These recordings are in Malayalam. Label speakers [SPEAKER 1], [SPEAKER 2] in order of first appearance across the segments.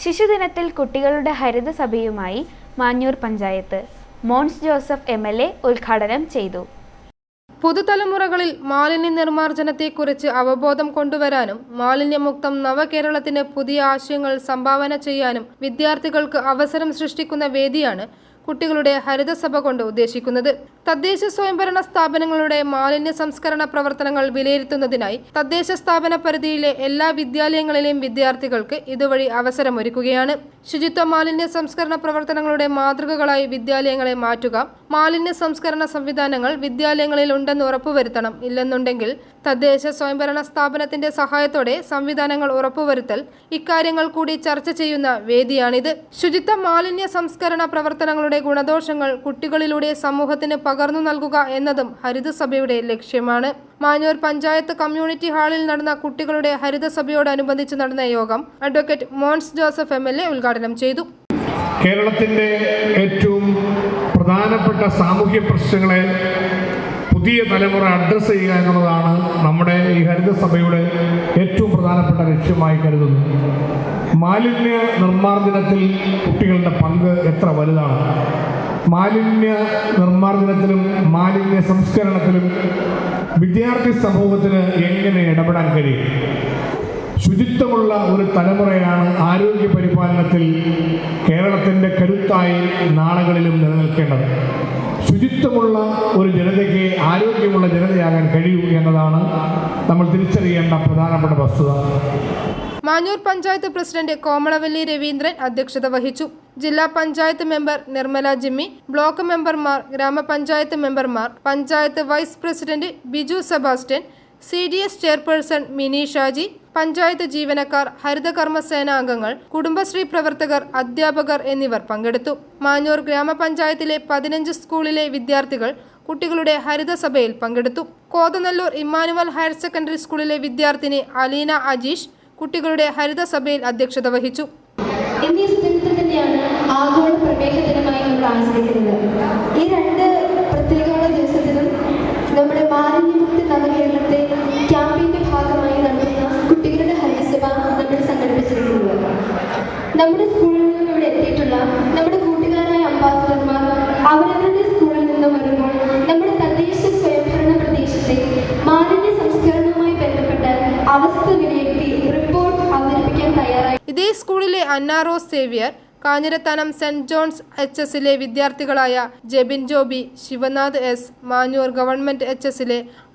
[SPEAKER 1] ശിശുദിനത്തിൽ കുട്ടികളുടെ ഹരിതസഭയുമായി മാഞ്ഞൂർ പഞ്ചായത്ത്. മോൻസ് ജോസഫ് MLA ഉദ്ഘാടനം ചെയ്തു.
[SPEAKER 2] പുതുതലമുറകളിൽ മാലിന്യ നിർമ്മാർജ്ജനത്തെക്കുറിച്ച് അവബോധം കൊണ്ടുവരാനും മാലിന്യമുക്തം നവകേരളത്തിന് പുതിയ ആശയങ്ങൾ സംഭാവന ചെയ്യാനും വിദ്യാർത്ഥികൾക്ക് അവസരം സൃഷ്ടിക്കുന്ന വേദിയാണ് കുട്ടികളുടെ ഹരിതസഭ കൊണ്ട് ഉദ്ദേശിക്കുന്നത്. തദ്ദേശ സ്വയംഭരണ സ്ഥാപനങ്ങളുടെ മാലിന്യ സംസ്കരണ പ്രവർത്തനങ്ങൾ വിലയിരുത്തുന്നതിനായി തദ്ദേശ സ്ഥാപന പരിധിയിലെ എല്ലാ വിദ്യാലയങ്ങളിലെയും വിദ്യാർത്ഥികൾക്ക് ഇതുവഴി അവസരമൊരുക്കുകയാണ്. ശുചിത്വ മാലിന്യ സംസ്കരണ പ്രവർത്തനങ്ങളുടെ മാതൃകകളായി വിദ്യാലയങ്ങളെ മാറ്റുക, മാലിന്യ സംസ്കരണ സംവിധാനങ്ങൾ വിദ്യാലയങ്ങളിൽ ഉണ്ടെന്ന് ഉറപ്പുവരുത്തണം, ഇല്ലെന്നുണ്ടെങ്കിൽ തദ്ദേശ സ്വയംഭരണ സ്ഥാപനത്തിന്റെ സഹായത്തോടെ സംവിധാനങ്ങൾ ഉറപ്പുവരുത്തൽ, ഇക്കാര്യങ്ങൾ കൂടി ചർച്ച ചെയ്യുന്ന വേദിയാണിത്. ശുചിത്വ മാലിന്യ സംസ്കരണ പ്രവർത്തനങ്ങളുടെ ഗുണദോഷങ്ങൾ കുട്ടികളിലൂടെ സമൂഹത്തിന് പകർന്നു നൽകുക എന്നതും ഹരിതസഭയുടെ ലക്ഷ്യമാണ്. മാഞ്ഞൂർ പഞ്ചായത്ത് കമ്മ്യൂണിറ്റി ഹാളിൽ നടന്ന കുട്ടികളുടെ ഹരിതസഭയോടനുബന്ധിച്ച് നടന്ന യോഗം അഡ്വക്കേറ്റ് മോൻസ് ജോസഫ് MLA ഉദ്ഘാടനം ചെയ്തു.
[SPEAKER 3] കേരളത്തിന്റെ ഏറ്റവും പ്രധാനപ്പെട്ട സാമൂഹ്യ പ്രശ്നങ്ങളെ പുതിയ തലമുറ അഡ്രസ്സ് ചെയ്യുക എന്നുള്ളതാണ് നമ്മുടെ ഈ ഹരിതസഭയുടെ ഏറ്റവും പ്രധാനപ്പെട്ട ലക്ഷ്യമായി കരുതുന്നു. മാലിന്യ നിർമ്മാർജ്ജനത്തിൽ കുട്ടികളുടെ പങ്ക് എത്ര വലുതാണ്? മാലിന്യ നിർമ്മാർജ്ജനത്തിലും മാലിന്യ സംസ്കരണത്തിലും വിദ്യാർത്ഥി സമൂഹത്തിന് എങ്ങനെ ഇടപെടാൻ കഴിയും? ശുചിത്വമുള്ള ഒരു തലമുറയാണ് ആരോഗ്യ പരിപാലനത്തിൽ കേരളത്തിൻ്റെ കരുത്തായി നാളുകളിലും നിലനിൽക്കേണ്ടത്. ശുചിത്വമുള്ള ഒരു ജനതയ്ക്ക് ആരോഗ്യമുള്ള ജനതയാകാൻ കഴിയൂ എന്നതാണ് നമ്മൾ തിരിച്ചറിയേണ്ട പ്രധാനപ്പെട്ട വസ്തുത.
[SPEAKER 2] മാഞ്ഞൂർ പഞ്ചായത്ത് പ്രസിഡന്റ് കോമളവല്ലി രവീന്ദ്രൻ അധ്യക്ഷത വഹിച്ചു. ജില്ലാ panchayat member Nirmala Jimmy, block മെമ്പർമാർ, ഗ്രാമപഞ്ചായത്ത് മെമ്പർമാർ, panchayat vice president Biju Sebastian, CDS chairperson Mini Shaji, panchayat ജീവനക്കാർ, ഹരിതകർമ്മസേന അംഗങ്ങൾ, കുടുംബശ്രീ പ്രവർത്തകർ, അധ്യാപകർ എന്നിവർ പങ്കെടുത്തു. മാഞ്ഞൂർ ഗ്രാമപഞ്ചായത്തിലെ 15 സ്കൂളിലെ വിദ്യാർത്ഥികൾ കുട്ടികളുടെ ഹരിതസഭയിൽ പങ്കെടുത്തു. കോതനല്ലൂർ ഇമ്മാനുവൽ ഹയർ സെക്കൻഡറി സ്കൂളിലെ വിദ്യാർത്ഥിനി അലീന അജീഷ് കുട്ടികളുടെ ഹരിതസഭയിൽ അധ്യക്ഷത വഹിച്ചു.
[SPEAKER 4] ആഗോള പ്രമേഹ ദിനമായി നമ്മൾ ആചരിക്കുന്നത്. ഈ 2 പ്രത്യേക ദിവസത്തിലും നമ്മുടെ മാലിന്യമുക്ത നവകേരളത്തെ ക്യാമ്പയിന്റെ ഭാഗമായി നടത്തുന്ന കുട്ടികളുടെ ഹരിതസഭ നമ്മൾ സംഘടിപ്പിച്ചിരിക്കുന്നത്. നമ്മുടെ സ്കൂളിൽ നിന്നും ഇവിടെ എത്തിയിട്ടുള്ള നമ്മുടെ കൂട്ടുകാരായ അംബാസഡർമാർ അവരവരുടെ സ്കൂളിൽ നിന്നും വരുമ്പോൾ നമ്മുടെ തദ്ദേശ സ്വയംഭരണ പ്രദേശത്തെ മാലിന്യ സംസ്കരണവുമായി ബന്ധപ്പെട്ട അവസ്ഥ വിലയിരുത്തി റിപ്പോർട്ട് അവതരിപ്പിക്കാൻ തയ്യാറായി.
[SPEAKER 2] ഇതേ സ്കൂളിലെ അന്ന റോസ് സേവ്യർ, കാഞ്ഞിരത്താനം സെന്റ് ജോൺസ് HS വിദ്യാർത്ഥികളായ Jebin Joby, Shivanath S, Manjoor government HS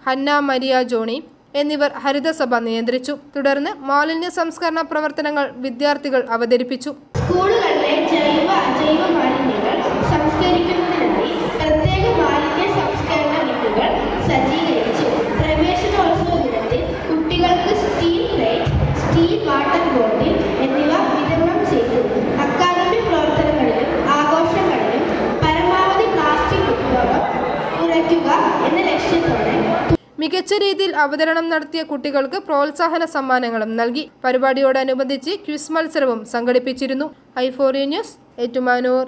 [SPEAKER 2] Hanna Maria Johny എന്നിവർ ഹരിതസഭ നിയന്ത്രിച്ചു. തുടർന്ന് മാലിന്യ സംസ്കരണ പ്രവർത്തനങ്ങൾ വിദ്യാർത്ഥികൾ അവതരിപ്പിച്ചു.
[SPEAKER 4] സ്കൂളുകളിലെ ജൈവ അജൈവ മാലിന്യങ്ങൾ സംസ്കരിക്കുന്നതിനായി പ്രത്യേക മാലിന്യ സംസ്കരണ യൂണിറ്റുകൾ സജ്ജീകരിച്ചു. പ്രവേശനോത്സവ ദിനത്തിൽ കുട്ടികൾക്ക് steel plate, steel water bottle എന്നിവ വിതരണം ചെയ്തു. അക്കാദമിക് പ്രവർത്തനങ്ങളിലും ആഘോഷങ്ങളിലും പരമാവധി പ്ലാസ്റ്റിക് ഉപയോഗം കുറയ്ക്കുക എന്ന ലക്ഷ്യത്തോടെ
[SPEAKER 2] മികച്ച രീതിയിൽ അവതരണം നടത്തിയ കുട്ടികൾക്ക് പ്രോത്സാഹന സമ്മാനങ്ങളും നൽകി. പരിപാടിയോടനുബന്ധിച്ച് ക്വിസ് മത്സരവും സംഘടിപ്പിച്ചിരുന്നു. i4U news, Ettumanoor.